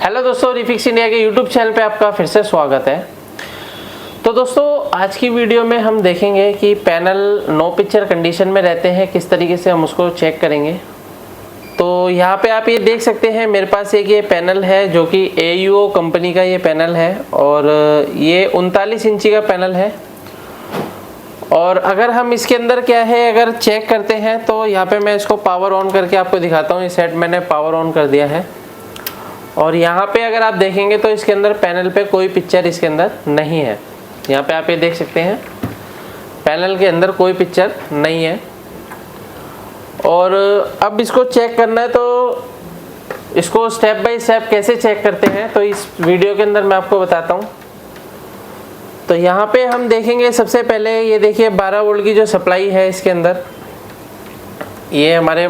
Hello दोस्तों, refix India के YouTube channel पे आपका फिर से स्वागत है। तो दोस्तों, आज की वीडियो में हम देखेंगे कि पैनल नो पिक्चर कंडीशन में रहते हैं, किस तरीके से हम उसको चेक करेंगे। तो यहाँ पे आप ये देख सकते हैं, मेरे पास एक ये पैनल है जो कि AUO कंपनी का ये पैनल है और ये 39 इंची का पैनल है। और अगर हम इसके अंदर क्या है अगर चेक करते हैं तो यहाँ पे मैं इसको पावर ऑन करके आपको दिखाता हूँ। ये सेट मैंने पावर ऑन कर दिया है और यहाँ पे अगर आप देखेंगे तो इसके अंदर पैनल पे कोई पिक्चर इसके अंदर नहीं है। यहाँ पे आप ये देख सकते हैं, पैनल के अंदर कोई पिक्चर नहीं है। और अब इसको चेक करना है तो इसको स्टेप बाय स्टेप कैसे चेक करते हैं तो इस वीडियो के अंदर मैं आपको बताता हूँ। तो यहाँ पे हम देखेंगे, सबसे पहले ये देखिए 12 वोल्ट की जो सप्लाई है इसके अंदर, ये हमारे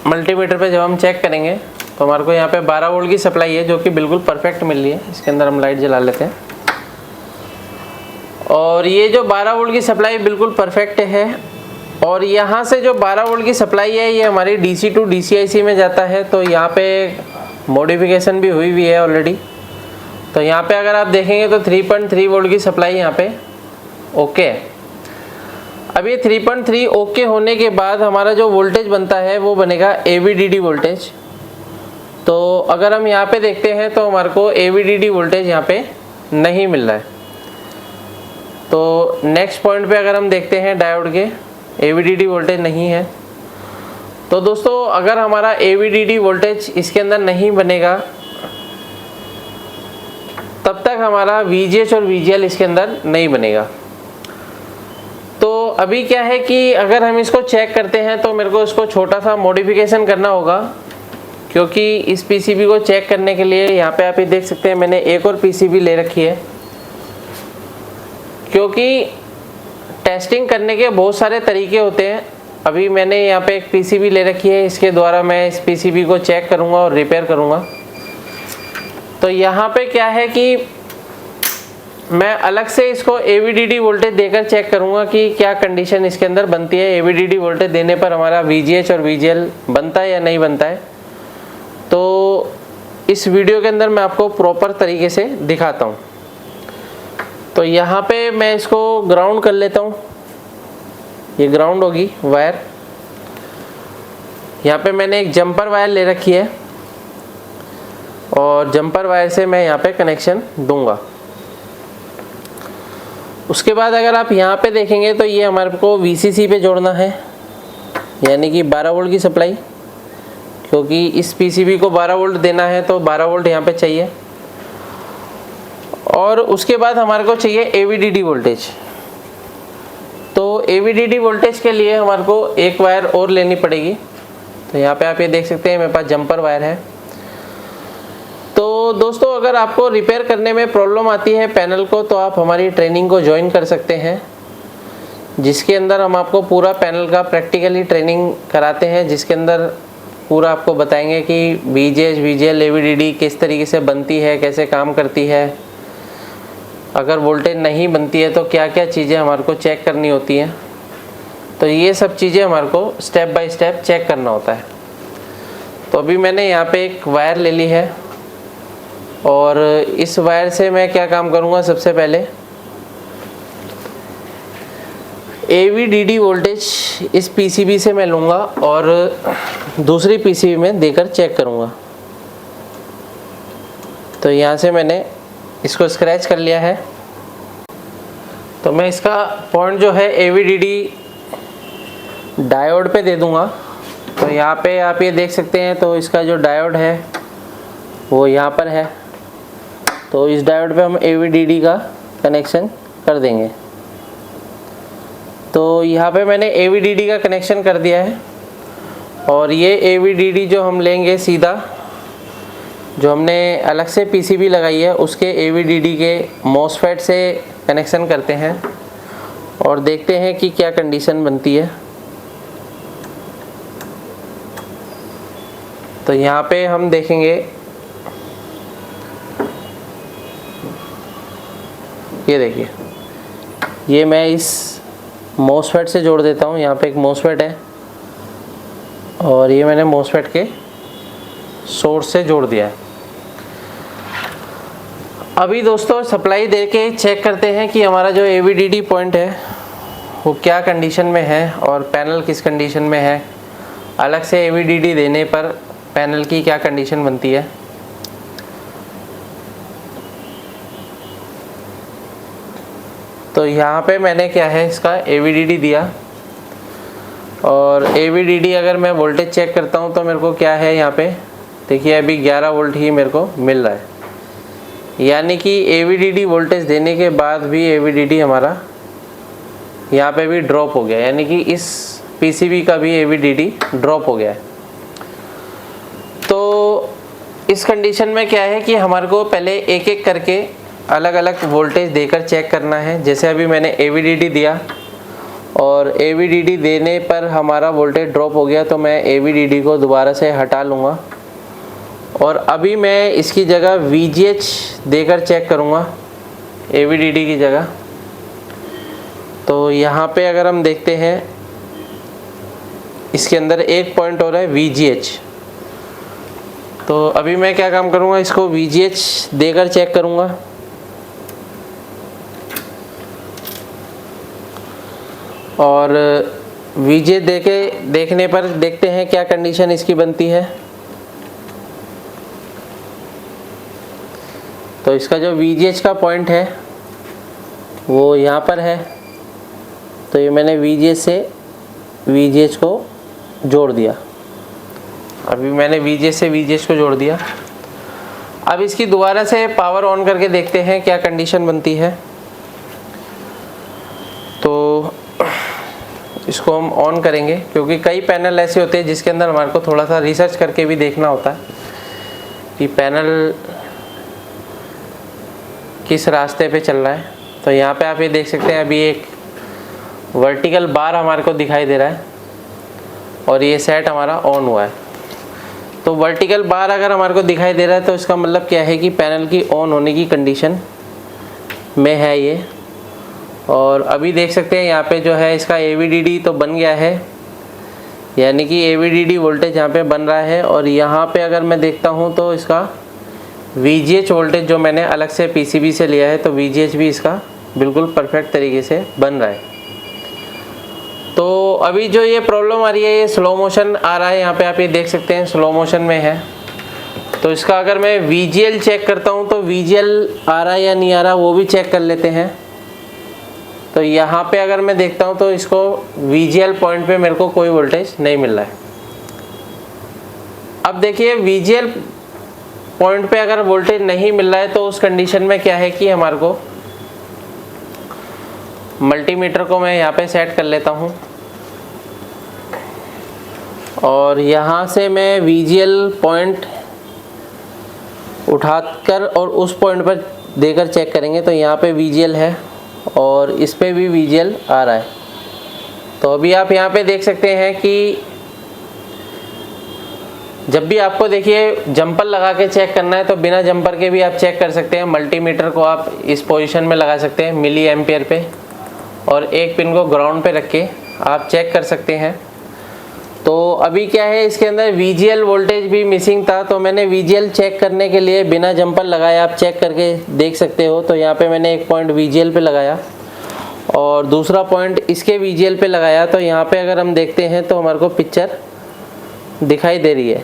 मल्टीमीटर पे जब हम चेक करेंगे तो हमारे को यहाँ पे 12 वोल्ट की सप्लाई है जो कि बिल्कुल परफेक्ट मिल रही है। इसके अंदर हम लाइट जला लेते हैं और ये जो 12 वोल्ट की सप्लाई बिल्कुल परफेक्ट है। और यहाँ से जो 12 वोल्ट की सप्लाई है ये हमारी DC टू DCIC में जाता है। तो यहाँ पे मॉडिफिकेशन भी हुई है ऑलरेडी। तो यहाँ पे अगर आप देखेंगे तो 3.3 वोल्ट की सप्लाई यहाँ पे ओके है। अब ये 3.3 ओके होने के बाद हमारा जो वोल्टेज बनता है वो बनेगा AVDD वोल्टेज। तो अगर हम यहाँ पे देखते हैं तो हमारे को AVDD वोल्टेज यहाँ पे नहीं मिल रहा है। तो नेक्स्ट पॉइंट पे अगर हम देखते हैं डायोड के, AVDD वोल्टेज नहीं है। तो दोस्तों, अगर हमारा AVDD वोल्टेज इसके अंदर नहीं बनेगा तब तक हमारा VGH और VGL इसके अंदर नहीं बनेगा। तो अभी क्या है कि अगर हम इसको चेक करते हैं तो मेरे को इसको छोटा सा मॉडिफिकेशन करना होगा, क्योंकि इस PCB को चेक करने के लिए यहाँ पे आप ये देख सकते हैं मैंने एक और PCB ले रखी है। क्योंकि टेस्टिंग करने के बहुत सारे तरीके होते हैं। अभी मैंने यहाँ पे एक PCB ले रखी है, इसके द्वारा मैं इस PCB को चेक करूँगा और रिपेयर करूँगा। तो यहाँ पे क्या है कि मैं अलग से इसको AVDD वोल्टेज देकर चेक करूँगा कि क्या कंडीशन इसके अंदर बनती है। AVDD वोल्टेज देने पर हमारा VGH और VGL बनता है या नहीं बनता है। तो इस वीडियो के अंदर मैं आपको प्रॉपर तरीके से दिखाता हूँ। तो यहाँ पे मैं इसको ग्राउंड कर लेता हूँ। ये ग्राउंड होगी वायर। यहाँ पे मैंने एक जंपर वायर ले रखी है और जंपर वायर से मैं यहाँ पे कनेक्शन दूंगा। उसके बाद अगर आप यहाँ पे देखेंगे तो ये हमारे को VCC पे जोड़ना है, यानी कि 12 वोल्ट की सप्लाई। क्योंकि इस PCB को 12 वोल्ट देना है तो 12 वोल्ट यहाँ पे चाहिए। और उसके बाद हमारे को चाहिए AVDD वोल्टेज। तो AVDD वोल्टेज के लिए हमारे को एक वायर और लेनी पड़ेगी। तो यहाँ पे आप ये देख सकते हैं मेरे पास जंपर वायर है। तो दोस्तों, अगर आपको रिपेयर करने में प्रॉब्लम आती है पैनल को तो आप हमारी ट्रेनिंग को ज्वाइन कर सकते हैं, जिसके अंदर हम आपको पूरा पैनल का प्रैक्टिकली ट्रेनिंग कराते हैं, जिसके अंदर पूरा आपको बताएंगे कि VGH, VGL, AVDD किस तरीके से बनती है, कैसे काम करती है। अगर वोल्टेज नहीं बनती है तो क्या क्या चीज़ें हमारे को चेक करनी होती हैं। तो ये सब चीज़ें हमारे को स्टेप बाय स्टेप चेक करना होता है। तो अभी मैंने यहाँ पे एक वायर ले ली है और इस वायर से मैं क्या काम करूँगा, सबसे पहले AVDD वोल्टेज इस PCB से मैं लूँगा और दूसरी PCB में देकर चेक करूँगा। तो यहाँ से मैंने इसको स्क्रैच कर लिया है। तो मैं इसका पॉइंट जो है AVDD डायोड पे दे दूँगा। तो यहाँ पे आप ये देख सकते हैं, तो इसका जो डायोड है वो यहाँ पर है। तो इस डायोड पे हम AVDD का कनेक्शन कर देंगे। तो यहाँ पे मैंने AVDD का कनेक्शन कर दिया है और ये AVDD जो हम लेंगे सीधा, जो हमने अलग से PCB लगाई है उसके AVDD के MOSFET से कनेक्शन करते हैं और देखते हैं कि क्या कंडीशन बनती है। तो यहाँ पे हम देखेंगे, ये देखिए, ये मैं इस MOSFET से जोड़ देता हूँ। यहाँ पे एक MOSFET है और ये मैंने MOSFET के सोर्स से जोड़ दिया है। अभी दोस्तों सप्लाई दे के चेक करते हैं कि हमारा जो AVDD पॉइंट है वो क्या कंडीशन में है और पैनल किस कंडीशन में है। अलग से AVDD देने पर पैनल की क्या कंडीशन बनती है। तो यहाँ पे मैंने क्या है इसका AVDD दिया और AVDD अगर मैं वोल्टेज चेक करता हूँ तो मेरे को क्या है यहाँ पे देखिए अभी 11 वोल्ट ही मेरे को मिल रहा है। यानी कि AVDD वोल्टेज देने के बाद भी AVDD हमारा यहाँ पे भी ड्रॉप हो गया, यानी कि इस PCB का भी AVDD ड्रॉप हो गया है। तो इस कंडीशन में क्या है कि हमारे को पहले एक एक करके अलग अलग वोल्टेज देकर चेक करना है। जैसे अभी मैंने AVDD दिया और AVDD देने पर हमारा वोल्टेज ड्रॉप हो गया, तो मैं AVDD को दोबारा से हटा लूँगा और अभी मैं इसकी जगह VGH देकर चेक करूँगा AVDD की जगह। तो यहाँ पे अगर हम देखते हैं इसके अंदर एक पॉइंट हो रहा है VGH। तो अभी मैं क्या काम करूँगा, इसको VGH देकर चेक करूँगा। और VGH देखने पर देखते हैं क्या कंडीशन इसकी बनती है। तो इसका जो VGH का पॉइंट है वो यहाँ पर है। तो ये मैंने VGH से VGH को जोड़ दिया। अभी मैंने VGH से VGH को जोड़ दिया। अब इसकी दोबारा से पावर ऑन करके देखते हैं क्या कंडीशन बनती है। तो इसको हम ऑन करेंगे, क्योंकि कई पैनल ऐसे होते हैं जिसके अंदर हमारे को थोड़ा सा रिसर्च करके भी देखना होता है कि पैनल किस रास्ते पे चल रहा है। तो यहाँ पे आप ये देख सकते हैं अभी एक वर्टिकल बार हमारे को दिखाई दे रहा है और ये सेट हमारा ऑन हुआ है। तो वर्टिकल बार अगर हमारे को दिखाई दे रहा है तो इसका मतलब क्या है कि पैनल की ऑन होने की कंडीशन में है ये। और अभी देख सकते हैं यहाँ पे जो है इसका AVDD तो बन गया है, यानी कि AVDD वोल्टेज यहाँ पे बन रहा है। और यहाँ पे अगर मैं देखता हूँ तो इसका VGH वोल्टेज जो मैंने अलग से PCB से लिया है, तो VGH भी इसका बिल्कुल परफेक्ट तरीके से बन रहा है। तो अभी जो ये प्रॉब्लम आ रही है ये स्लो मोशन आ रहा है, यहाँ पे आप ये देख सकते हैं स्लो मोशन में है। तो इसका अगर मैं VGL चेक करता हूँ तो VGL आ रहा है या नहीं आ रहा वो भी चेक कर लेते हैं। तो यहाँ पे अगर मैं देखता हूँ तो इसको VGL पॉइंट पे मेरे को कोई वोल्टेज नहीं मिल रहा है। अब देखिए VGL पॉइंट पे अगर वोल्टेज नहीं मिल रहा है तो उस कंडीशन में क्या है कि हमारे को मल्टीमीटर को मैं यहाँ पे सेट कर लेता हूँ और यहाँ से मैं VGL पॉइंट उठाकर और उस पॉइंट पर देकर चेक करेंगे। तो यहाँ पे VGL है और इस पे भी VGL आ रहा है। तो अभी आप यहाँ पे देख सकते हैं कि जब भी आपको देखिए जंपर लगा के चेक करना है तो बिना जंपर के भी आप चेक कर सकते हैं। मल्टीमीटर को आप इस पोजीशन में लगा सकते हैं मिली एम्पियर पे और एक पिन को ग्राउंड पे रख के आप चेक कर सकते हैं। तो अभी क्या है इसके अंदर VGL वोल्टेज भी मिसिंग था, तो मैंने VGL चेक करने के लिए बिना जंपर लगाए आप चेक करके देख सकते हो। तो यहाँ पे मैंने एक पॉइंट VGL पे लगाया और दूसरा पॉइंट इसके VGL पे लगाया। तो यहाँ पे अगर हम देखते हैं तो हमारे को पिक्चर दिखाई दे रही है।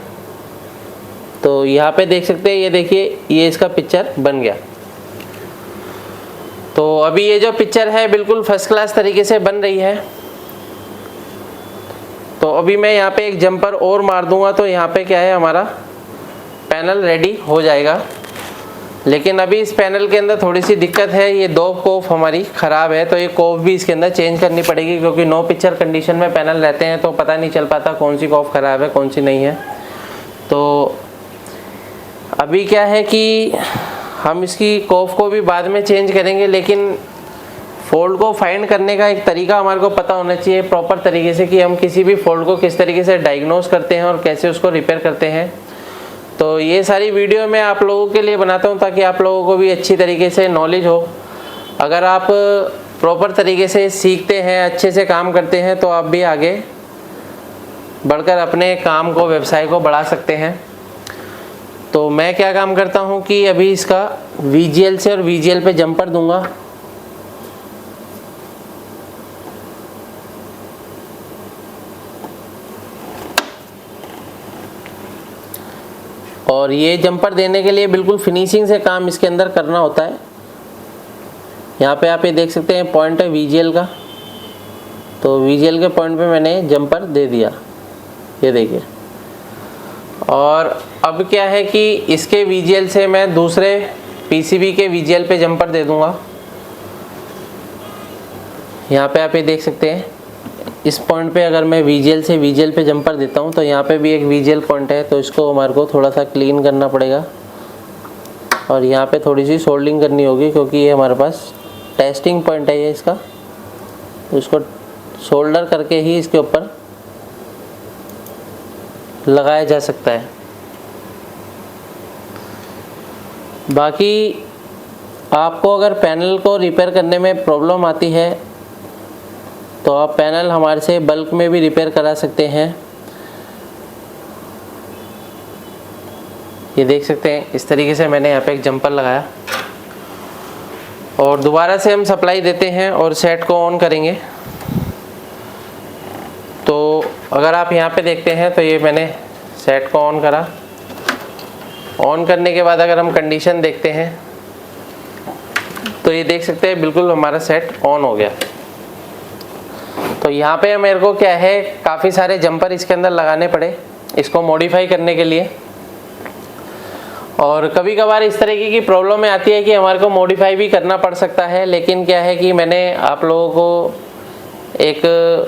तो यहाँ पे देख सकते हैं, ये देखिए ये इसका पिक्चर बन गया। तो अभी ये जो पिक्चर है बिल्कुल फर्स्ट क्लास तरीके से बन रही है। तो अभी मैं यहाँ पे एक जंपर और मार दूंगा तो यहाँ पे क्या है हमारा पैनल रेडी हो जाएगा। लेकिन अभी इस पैनल के अंदर थोड़ी सी दिक्कत है, ये दो कोफ हमारी ख़राब है। तो ये कोफ भी इसके अंदर चेंज करनी पड़ेगी, क्योंकि नो पिक्चर कंडीशन में पैनल रहते हैं तो पता नहीं चल पाता कौन सी कोफ ख़राब है कौन सी नहीं है। तो अभी क्या है कि हम इसकी कोफ को भी बाद में चेंज करेंगे, लेकिन फॉल्ट को फाइंड करने का एक तरीका हमारे को पता होना चाहिए प्रॉपर तरीके से कि हम किसी भी फॉल्ट को किस तरीके से डायग्नोज करते हैं और कैसे उसको रिपेयर करते हैं। तो ये सारी वीडियो मैं आप लोगों के लिए बनाता हूँ ताकि आप लोगों को भी अच्छी तरीके से नॉलेज हो। अगर आप प्रॉपर तरीके से सीखते हैं, अच्छे से काम करते हैं, तो आप भी आगे बढ़कर अपने काम को, व्यवसाय को बढ़ा सकते हैं। तो मैं क्या काम करता हूँ कि अभी इसका VGL से और VGL पे जंपर दूंगा। और ये जंपर देने के लिए बिल्कुल फिनिशिंग से काम इसके अंदर करना होता है। यहाँ पे आप ये देख सकते हैं पॉइंट है VGL का, तो VGL के पॉइंट पे मैंने जंपर दे दिया, ये देखिए। और अब क्या है कि इसके VGL से मैं दूसरे PCB के VGL पे जंपर दे दूंगा। यहाँ पे आप ये देख सकते हैं, इस पॉइंट पे अगर मैं VGL से VGL पे जंपर देता हूँ तो यहाँ पे भी एक VGL पॉइंट है, तो इसको हमारे को थोड़ा सा क्लीन करना पड़ेगा और यहाँ पे थोड़ी सी सोल्डिंग करनी होगी, क्योंकि ये हमारे पास टेस्टिंग पॉइंट है ये इसका, तो इसको सोल्डर करके ही इसके ऊपर लगाया जा सकता है। बाकी आपको अगर पैनल को रिपेयर करने में प्रॉब्लम आती है तो आप पैनल हमारे से बल्क में भी रिपेयर करा सकते हैं। ये देख सकते हैं, इस तरीके से मैंने यहाँ पे एक जंपर लगाया और दोबारा से हम सप्लाई देते हैं और सेट को ऑन करेंगे। तो अगर आप यहाँ पे देखते हैं तो ये मैंने सेट को ऑन करा। ऑन करने के बाद अगर हम कंडीशन देखते हैं तो ये देख सकते हैं बिल्कुल हमारा सेट ऑन हो गया। तो यहाँ पे मेरे को क्या है, काफ़ी सारे जंपर इसके अंदर लगाने पड़े इसको मॉडिफाई करने के लिए। और कभी कभार इस तरीके की प्रॉब्लम आती है कि हमारे को मॉडिफाई भी करना पड़ सकता है, लेकिन क्या है कि मैंने आप लोगों को एक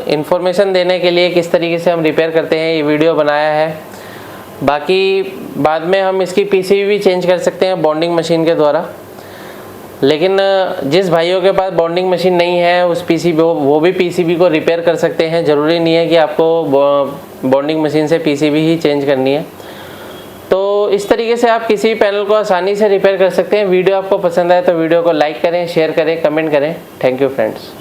इन्फॉर्मेशन देने के लिए किस तरीके से हम रिपेयर करते हैं ये वीडियो बनाया है। बाकी बाद में हम इसकी PCB भी चेंज कर सकते हैं बॉन्डिंग मशीन के द्वारा, लेकिन जिस भाइयों के पास बॉन्डिंग मशीन नहीं है उस PCB वो भी PCB को रिपेयर कर सकते हैं। ज़रूरी नहीं है कि आपको बॉन्डिंग मशीन से PCB ही चेंज करनी है। तो इस तरीके से आप किसी भी पैनल को आसानी से रिपेयर कर सकते हैं। वीडियो आपको पसंद आए तो वीडियो को लाइक करें, शेयर करें, कमेंट करें। Thank you friends.